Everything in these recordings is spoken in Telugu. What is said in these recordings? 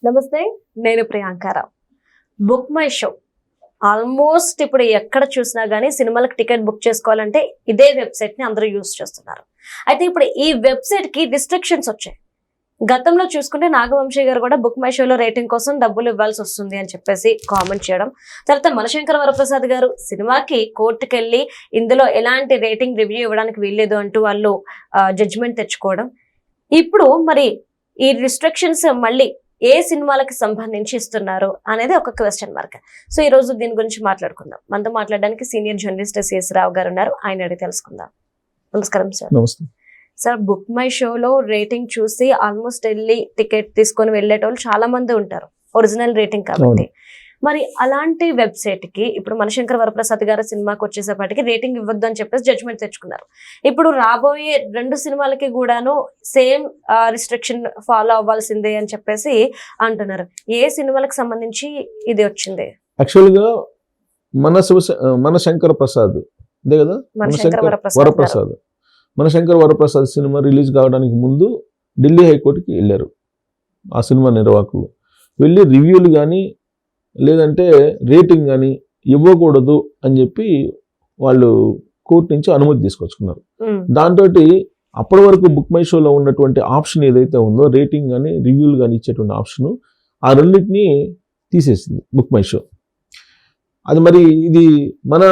నమస్తే, నేను Priyanka Rao. Book my show almost ఇప్పుడు ఎక్కడ చూసినా గానీ సినిమాలకు టికెట్ బుక్ చేసుకోవాలంటే ఇదే వెబ్సైట్ ని అందరూ యూజ్ చేస్తున్నారు. అయితే ఇప్పుడు ఈ వెబ్సైట్ కి రిస్ట్రిక్షన్స్ వచ్చాయి. గతంలో చూసుకుంటే నాగవంశీ గారు కూడా బుక్ మై షోలో రేటింగ్ కోసం డబ్బులు ఇవ్వాల్సి వస్తుంది అని చెప్పేసి కామెంట్ చేయడం, తర్వాత మనశంకర వరప్రసాద్ గారు సినిమాకి కోర్టుకు వెళ్ళి ఇందులో ఎలాంటి రేటింగ్ రివ్యూ ఇవ్వడానికి వీల్లేదు అంటూ వాళ్ళు జడ్జిమెంట్ తెచ్చుకోవడం. ఇప్పుడు మరి ఈ రిస్ట్రిక్షన్స్ మళ్ళీ ఏ సినిమాలకు సంబంధించి ఇస్తున్నారు అనేది ఒక క్వశ్చన్ మార్క్. సో ఈ రోజు దీని గురించి మాట్లాడుకుందాం. మనతో మాట్లాడడానికి సీనియర్ జర్నలిస్ట్ సిఎస్ రావు గారు ఉన్నారు. ఆయన అడిగి తెలుసుకుందాం. నమస్కారం సార్. నమస్తే సార్, బుక్ మై షోలో రేటింగ్ చూసి ఆల్మోస్ట్ వెళ్ళి టికెట్ తీసుకొని వెళ్ళేటోళ్ళు చాలా మంది ఉంటారు, ఒరిజినల్ రేటింగ్ కాబట్టి. మరి అలాంటి వెబ్సైట్ కి ఇప్పుడు మనశంకర వరప్రసాద్ గారి సినిమాకి వచ్చేసేపటికి రేటింగ్ ఇవ్వద్దు అని చెప్పేసి జడ్జ్మెంట్ తెచ్చుకున్నారు. ఇప్పుడు రాబోయే 2 సినిమాలకి కూడాను సేమ్ రిస్ట్రిక్షన్ ఫాలో అవ్వాల్సిందే అని చెప్పేసి అంటున్నారు. ఏ సినిమాలకు సంబంధించి ఇది వచ్చింది? యాక్చువల్ గా మనశంకర ప్రసాద్ ఇదే కదా, మనశంకర వరప్రసాద్ సినిమా రిలీజ్ కావడానికి ముందు ఢిల్లీ హైకోర్టుకి వెళ్ళారు ఆ సినిమా నిర్వాహకులు. వెళ్ళి రివ్యూలు కానీ లేదంటే రేటింగ్ కానీ ఇవ్వకూడదు అని చెప్పి వాళ్ళు కోర్టు నుంచి అనుమతి తీసుకొచ్చుకున్నారు. దాంతో అప్పటి వరకు బుక్ మై షోలో ఉన్నటువంటి ఆప్షన్ ఏదైతే ఉందో, రేటింగ్ కానీ రివ్యూలు కానీ ఇచ్చేటువంటి ఆప్షన్, ఆ రెండింటినీ తీసేసింది బుక్ మై షో. అది మరి ఇది మన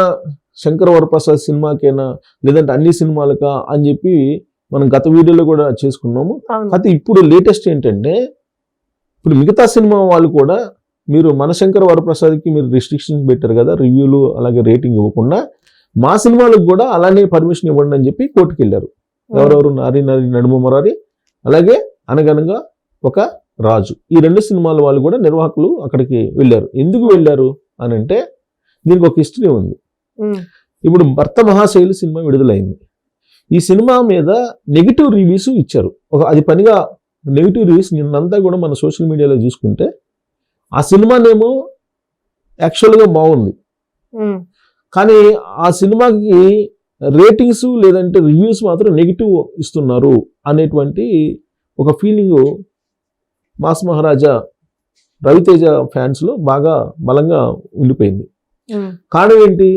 శంకర వరప్రసాద్ సినిమాకైనా లేదంటే అన్ని సినిమాలకా అని చెప్పి మనం గత వీడియోలో కూడా చేసుకున్నాము. అయితే ఇప్పుడు లేటెస్ట్ ఏంటంటే, ఇప్పుడు మిగతా సినిమా వాళ్ళు కూడా మీరు మనశంకర వరప్రసాద్కి మీరు రిస్ట్రిక్షన్స్ పెట్టారు కదా, రివ్యూలు అలాగే రేటింగ్ ఇవ్వకుండా, మా సినిమాలకు కూడా అలానే పర్మిషన్ ఇవ్వండి అని చెప్పి కోర్టుకు వెళ్ళారు. ఎవరెవరు? నారి నడుమ మురారి, అలాగే అనగనగా ఒక రాజు. ఈ 2 సినిమాల వాళ్ళు కూడా నిర్వాహకులు అక్కడికి వెళ్ళారు. ఎందుకు వెళ్ళారు అని అంటే, దీనికి ఒక హిస్టరీ ఉంది. ఇప్పుడు భర్త మహాశైలు సినిమా విడుదలైంది. ఈ సినిమా మీద నెగిటివ్ రివ్యూస్ ఇచ్చారు. అది పనిగా నెగిటివ్ రివ్యూస్ నిన్నంతా కూడా మన సోషల్ మీడియాలో చూసుకుంటే, ఆ సినిమానేమో యాక్చువల్గా బాగుంది, కానీ ఆ సినిమాకి రేటింగ్స్ లేదంటే రివ్యూస్ మాత్రం నెగిటివ్ ఇస్తున్నారు అనేటువంటి ఒక ఫీలింగ్ మాస్ మహారాజా రవితేజ ఫ్యాన్స్లో బాగా బలంగా ఉండిపోయింది. కారణం ఏంటి?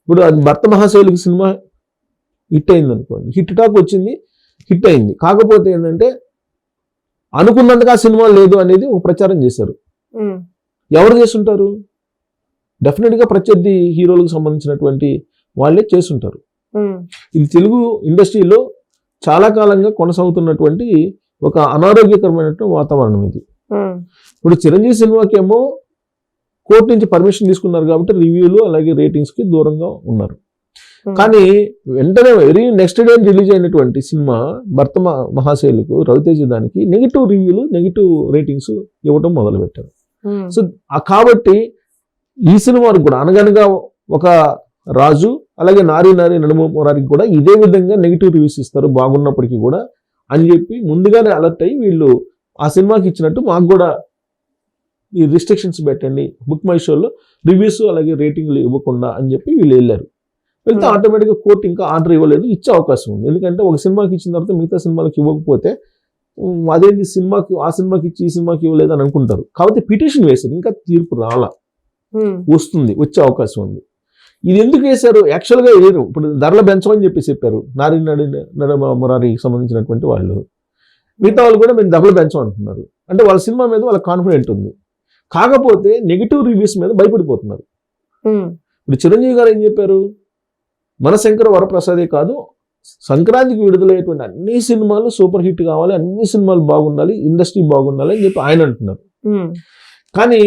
ఇప్పుడు అది భర్త మహాశైలికి సినిమా హిట్ అయింది అనుకోండి, హిట్ టాక్ వచ్చింది, హిట్ అయింది. కాకపోతే ఏంటంటే అనుకున్నంతగా సినిమా లేదు అనేది ఒక ప్రచారం చేశారు. ఎవరు చేస్తుంటారు? డెఫినెట్గా ప్రత్యర్థి హీరోలకు సంబంధించినటువంటి వాళ్ళే చేస్తుంటారు. ఇది తెలుగు ఇండస్ట్రీలో చాలా కాలంగా కొనసాగుతున్నటువంటి ఒక అనారోగ్యకరమైనటువంటి వాతావరణం ఇది. ఇప్పుడు చిరంజీవి సినిమాకేమో కోర్టు నుంచి పర్మిషన్ తీసుకున్నారు కాబట్టి రివ్యూలు అలాగే రేటింగ్స్కి దూరంగా ఉన్నారు. కానీ వెంటనే నెక్స్ట్ డే రిలీజ్ అయినటువంటి సినిమా భర్త మహాశైలకు రవితేజ దానికి నెగిటివ్ రివ్యూలు నెగిటివ్ రేటింగ్స్ ఇవ్వటం మొదలుపెట్టారు. సో కాబట్టి ఈ సినిమాకు కూడా అనగనగా ఒక రాజు అలాగే నారి నడుమ మురారికి కూడా ఇదే విధంగా నెగిటివ్ రివ్యూస్ ఇస్తారు బాగున్నప్పటికీ కూడా అని చెప్పి ముందుగానే అలర్ట్ అయ్యి వీళ్ళు ఆ సినిమాకి ఇచ్చినట్టు మాకు కూడా ఈ రిస్ట్రిక్షన్స్ పెట్టండి, బుక్ మై షోలో రివ్యూస్ అలాగే రేటింగ్లు ఇవ్వకుండా అని చెప్పి వీళ్ళు వెళ్ళారు. వెళ్తే ఆటోమేటిక్గా కోర్టు ఇంకా ఆర్డర్ ఇవ్వలేదు, ఇచ్చే అవకాశం ఉంది. ఎందుకంటే ఒక సినిమాకి ఇచ్చిన తర్వాత మిగతా సినిమాలకు ఇవ్వకపోతే అదేంటి సినిమాకి ఆ సినిమాకి ఇచ్చి ఈ సినిమాకి ఇవ్వలేదు అని అనుకుంటారు. కాబట్టి పిటిషన్ వేశారు, ఇంకా తీర్పు రాలా, వస్తుంది, వచ్చే అవకాశం ఉంది. ఇది ఎందుకు వేశారు? యాక్చువల్గా వేయరు. ఇప్పుడు ధరలు పెంచమని చెప్పి చెప్పారు నారి నడుమ మురారికి సంబంధించినటువంటి వాళ్ళు. మిగతా వాళ్ళు కూడా మేము ధరలు పెంచమంటున్నారు. అంటే వాళ్ళ సినిమా మీద వాళ్ళ కాన్ఫిడెంట్ ఉంది. కాకపోతే నెగిటివ్ రివ్యూస్ మీద భయపడిపోతున్నారు. ఇప్పుడు చిరంజీవి గారు ఏం చెప్పారు? మనశంకర వరప్రసాదే కాదు, సంక్రాంతికి విడుదలయ్యేటువంటి అన్ని సినిమాలు సూపర్ హిట్ కావాలి, అన్ని సినిమాలు బాగుండాలి, ఇండస్ట్రీ బాగుండాలి అని చెప్పి ఆయన అంటున్నారు. కానీ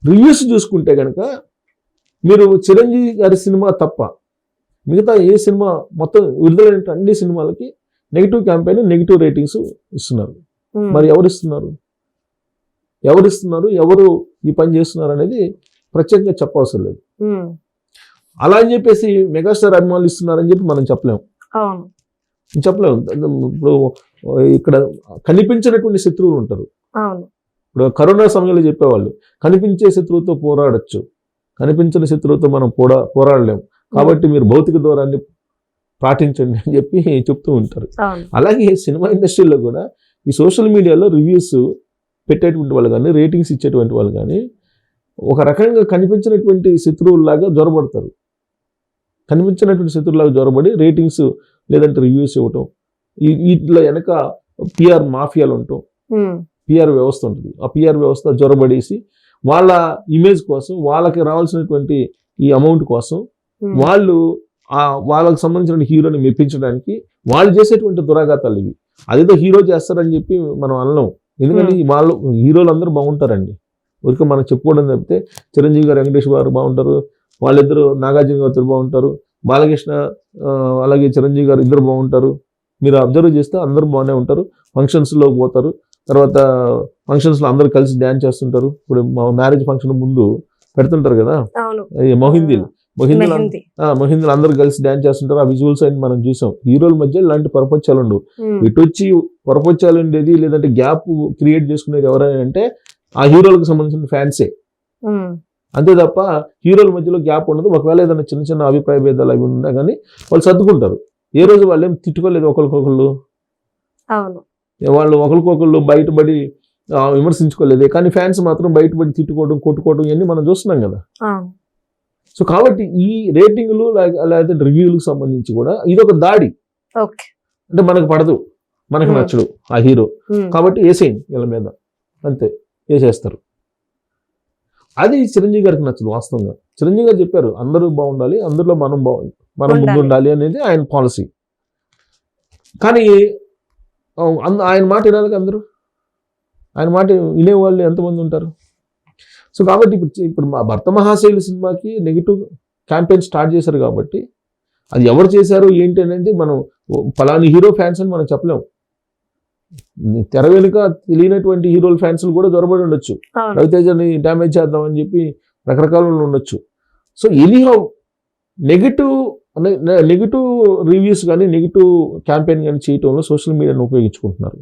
రివ్యూస్ చూసుకుంటే కనుక మీరు చిరంజీవి గారి సినిమా తప్ప మిగతా ఏ సినిమా మొత్తం విడుదలైన అన్ని సినిమాలకి నెగిటివ్ క్యాంపెయిన్ నెగిటివ్ రేటింగ్స్ ఇస్తున్నారు. మరి ఎవరు ఎవరు ఈ పని చేస్తున్నారు అనేది ప్రత్యేకంగా చెప్పవసరం లేదు. అలా అని చెప్పేసి మెగాస్టార్ అభిమానులు ఇస్తున్నారని చెప్పి మనం చెప్పలేము. ఇప్పుడు ఇక్కడ కనిపించినటువంటి శత్రువులు ఉంటారు. ఇప్పుడు కరోనా సమయంలో చెప్పేవాళ్ళు కనిపించే శత్రువుతో పోరాడచ్చు, కనిపించిన శత్రువుతో మనం పోరాడలేము, కాబట్టి మీరు భౌతిక దూరాన్ని పాటించండి అని చెప్పి చెప్తూ ఉంటారు. అలాగే సినిమా ఇండస్ట్రీలో కూడా ఈ సోషల్ మీడియాలో రివ్యూస్ పెట్టేటువంటి వాళ్ళు కానీ రేటింగ్స్ ఇచ్చేటువంటి వాళ్ళు కానీ ఒక రకంగా కనిపించినటువంటి శత్రువుల్లాగా జ్వరబడతారు. కనిపించినటువంటి శత్రువులాగా జ్వరబడి రేటింగ్స్ లేదంటే రివ్యూస్ ఇవ్వటం, వీటిలో వెనక పిఆర్ మాఫియాలు ఉండటం, పిఆర్ వ్యవస్థ ఉంటుంది. ఆ పిఆర్ వ్యవస్థ జ్వరబడేసి వాళ్ళ ఇమేజ్ కోసం, వాళ్ళకి రావాల్సినటువంటి ఈ అమౌంట్ కోసం వాళ్ళు వాళ్ళకి సంబంధించిన హీరోని మెప్పించడానికి వాళ్ళు చేసేటువంటి దురాఘాతాలు ఇవి. అదేదో హీరో చేస్తారని చెప్పి మనం అనలేం. ఎందుకంటే వాళ్ళు హీరోలు అందరూ బాగుంటారండి. ఊరికే మనం చెప్పుకోవడం తప్పితే చిరంజీవి గారు, వెంకటేష్ గారు బాగుంటారు, వాళ్ళిద్దరు నాగార్జున గారు బాగుంటారు, బాలకృష్ణ అలాగే చిరంజీవి గారు ఇద్దరు బాగుంటారు. మీరు అబ్జర్వ్ చేస్తే అందరూ బాగానే ఉంటారు. ఫంక్షన్స్లో పోతారు, తర్వాత ఫంక్షన్స్లో అందరూ కలిసి డ్యాన్స్ చేస్తుంటారు. ఇప్పుడు మా మ్యారేజ్ ఫంక్షన్ ముందు పెడుతుంటారు కదా మొహిందీలు అందరూ కలిసి డ్యాన్స్ చేస్తుంటారు. ఆ విజువల్స్ అని మనం చూసాం. హీరోల మధ్య ఇలాంటి పరపత్యాలు ఉండవు. ఇటు వచ్చి పరపత్యాలు ఉండేది లేదంటే గ్యాప్ క్రియేట్ చేసుకునేది ఎవరైనా అంటే ఆ హీరోలకు సంబంధించిన ఫ్యాన్సే. అంతే తప్ప హీరోల మధ్యలో గ్యాప్ ఉండదు. ఒకవేళ ఏదైనా చిన్న చిన్న అభిప్రాయ భేదాలు అవి ఉన్నా కానీ వాళ్ళు సర్దుకుంటారు. ఏ రోజు వాళ్ళు ఏం తిట్టుకోలేదు ఒకరికొకళ్ళు. వాళ్ళు ఒకరికొకళ్ళు బయటపడి విమర్శించుకోలేదు. కానీ ఫ్యాన్స్ మాత్రం బయటపడి తిట్టుకోవడం, కొట్టుకోవడం ఇవన్నీ మనం చూస్తున్నాం కదా. సో కాబట్టి ఈ రేటింగ్లు లేదా రివ్యూలకు సంబంధించి కూడా ఇదొక దాడి. అంటే మనకు పడదు, మనకు నచ్చడు ఆ హీరో, కాబట్టి వేసేయండి వీళ్ళ మీద, అంతే వేసేస్తారు. అది చిరంజీవి గారికి నచ్చదు. వాస్తవంగా చిరంజీవి గారు చెప్పారు అందరూ బాగుండాలి, అందరిలో మనం ముందు ఉండాలి అనేది ఆయన పాలసీ. కానీ ఆయన మాట వినాలి అందరూ. ఆయన మాట వినేవాళ్ళు ఎంతమంది ఉంటారు? సో కాబట్టి ఇప్పుడు మా భర్త మహాశైలి సినిమాకి నెగిటివ్ క్యాంపెయిన్ స్టార్ట్ చేశారు కాబట్టి అది ఎవరు చేశారు ఏంటి అనేది మనం ఫలాని హీరో ఫ్యాన్స్ అని మనం చెప్పలేము. తెర వెనుక తెలియనటువంటి హీరోల ఫ్యాన్స్ కూడా దొరబడి ఉండొచ్చు. రవితేజని డ్యామేజ్ చేద్దామని చెప్పి రకరకాల ఉండొచ్చు. సో ఎనీహౌ నెగిటివ్ రివ్యూస్ కానీ నెగిటివ్ క్యాంపెయిన్ కానీ చేయటంలో సోషల్ మీడియాను ఉపయోగించుకుంటున్నారు.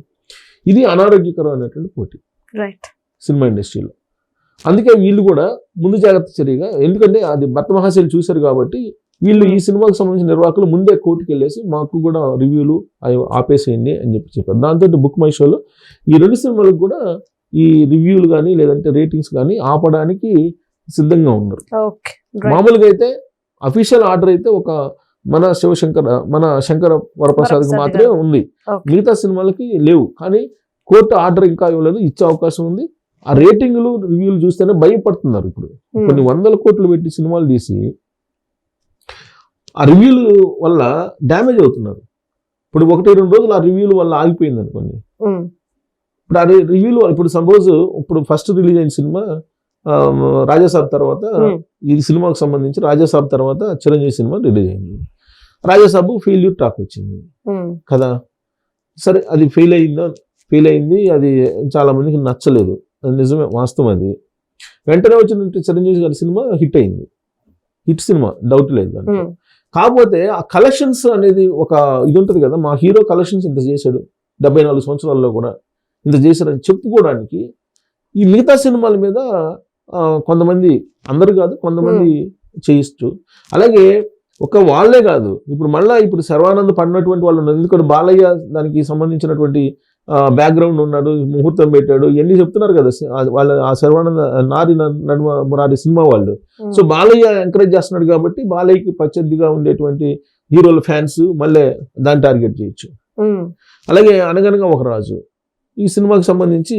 ఇది అనారోగ్యకరమైనటువంటి పోటీ సినిమా ఇండస్ట్రీలో. అందుకే వీళ్ళు కూడా ముందు జాగ్రత్త చర్యగా, ఎందుకంటే అది భర్త మహాశైలి చూశారు కాబట్టి వీళ్ళు ఈ సినిమాకి సంబంధించిన నిర్వాహకులు ముందే కోర్టుకు వెళ్ళేసి మాకు కూడా రివ్యూలు ఆపేసేయండి అని చెప్పారు. దాంతో బుక్ మై షోలో ఈ 2 సినిమాలకు కూడా ఈ రివ్యూలు కానీ లేదంటే రేటింగ్స్ కానీ ఆపడానికి సిద్ధంగా ఉన్నారు. మామూలుగా అయితే అఫీషియల్ ఆర్డర్ అయితే ఒక మన శంకర వరప్రసాద్కి మాత్రమే ఉంది, మిగతా సినిమాలకి లేవు. కానీ కోర్టు ఆర్డర్ ఇంకా ఇవ్వలేదు, ఇచ్చే అవకాశం ఉంది. ఆ రేటింగ్లు రివ్యూలు చూస్తేనే భయపడుతున్నారు. ఇప్పుడు కొన్ని 100 కోట్లు పెట్టి సినిమాలు తీసి ఆ రివ్యూల వల్ల డ్యామేజ్ అవుతున్నారు. ఇప్పుడు 1-2 రోజులు ఆ రివ్యూల వల్ల ఆగిపోయింది అనుకోండి. ఇప్పుడు ఆ రివ్యూలు ఇప్పుడు సపోజ్ ఇప్పుడు ఫస్ట్ రిలీజ్ అయిన సినిమా రాజాసాబ్ తర్వాత ఈ సినిమాకు సంబంధించి రాజాసాబ్ తర్వాత చిరంజీవి సినిమా రిలీజ్ అయింది. రాజాసాబ్ ఫెయిల్యూర్ టాక్ వచ్చింది కదా. సరే అది ఫెయిల్ అయింది, అది చాలా మందికి నచ్చలేదు, అది నిజమే, వాస్తవం. అది వెంటనే వచ్చిన చిరంజీవి గారి సినిమా హిట్ అయింది, హిట్ సినిమా, డౌట్ లేదు దాంట్లో. కాకపోతే ఆ కలెక్షన్స్ అనేది ఒక ఇది ఉంటుంది కదా, మా హీరో కలెక్షన్స్ ఇంత చేశాడు 74 సంవత్సరాల్లో కూడా ఇంత చేశాడని చెప్పుకోవడానికి ఈ మిగతా సినిమాల మీద కొంతమంది, అందరు కాదు కొంతమంది చేయిస్తూ, అలాగే ఒక వాళ్ళే కాదు ఇప్పుడు శర్వానంద్ పడినటువంటి వాళ్ళు ఉన్నారు. ఎందుకంటే బాలయ్య దానికి సంబంధించినటువంటి బ్యాక్గ్రౌండ్ ఉన్నాడు, ముహూర్తం పెట్టాడు, ఇవన్నీ చెప్తున్నారు కదా వాళ్ళ ఆ శర్వానంద నడుమ మురారి సినిమా వాళ్ళు. సో బాలయ్య ఎంకరేజ్ చేస్తున్నాడు కాబట్టి బాలయ్యకి ప్రత్యర్థిగా ఉండేటువంటి హీరోల ఫ్యాన్స్ మళ్ళీ దాన్ని టార్గెట్ చేయొచ్చు. అలాగే అనగనగా ఒక రాజు ఈ సినిమాకి సంబంధించి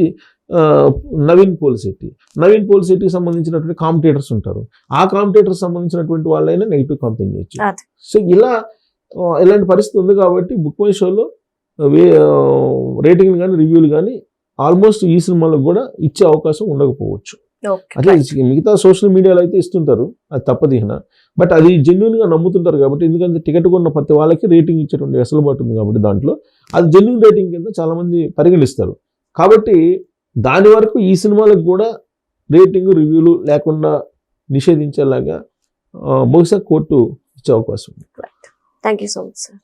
నవీన్ పోలిశెట్టికి సంబంధించినటువంటి కాంపిటేటర్స్ ఉంటారు. ఆ కాంపిటేటర్స్ సంబంధించినటువంటి వాళ్ళైనా నెగిటివ్ కాంపెయిన్ చేయొచ్చు. సో ఇలాంటి పరిస్థితి ఉంది కాబట్టి బుక్ మై షోలో రేటింగ్ కానీ రివ్యూలు కానీ ఆల్మోస్ట్ ఈ సినిమాలకు కూడా ఇచ్చే అవకాశం ఉండకపోవచ్చు. అట్లా మిగతా సోషల్ మీడియాలో అయితే ఇస్తుంటారు, అది తప్పదిహన. బట్ అది జెన్యున్ గా నమ్ముతుంటారు కాబట్టి, ఎందుకంటే టికెట్ కొన్న ప్రతి వాళ్ళకి రేటింగ్ ఇచ్చేటువంటి వెసులుబాటు ఉంది కాబట్టి దాంట్లో అది జెన్యున్ రేటింగ్ కింద చాలా మంది పరిగణిస్తారు. కాబట్టి దాని వరకు ఈ సినిమాలకు కూడా రేటింగ్ రివ్యూలు లేకుండా నిషేధించేలాగా బహుశా కోర్టు ఇచ్చే అవకాశం ఉంది. Thank you so much sir.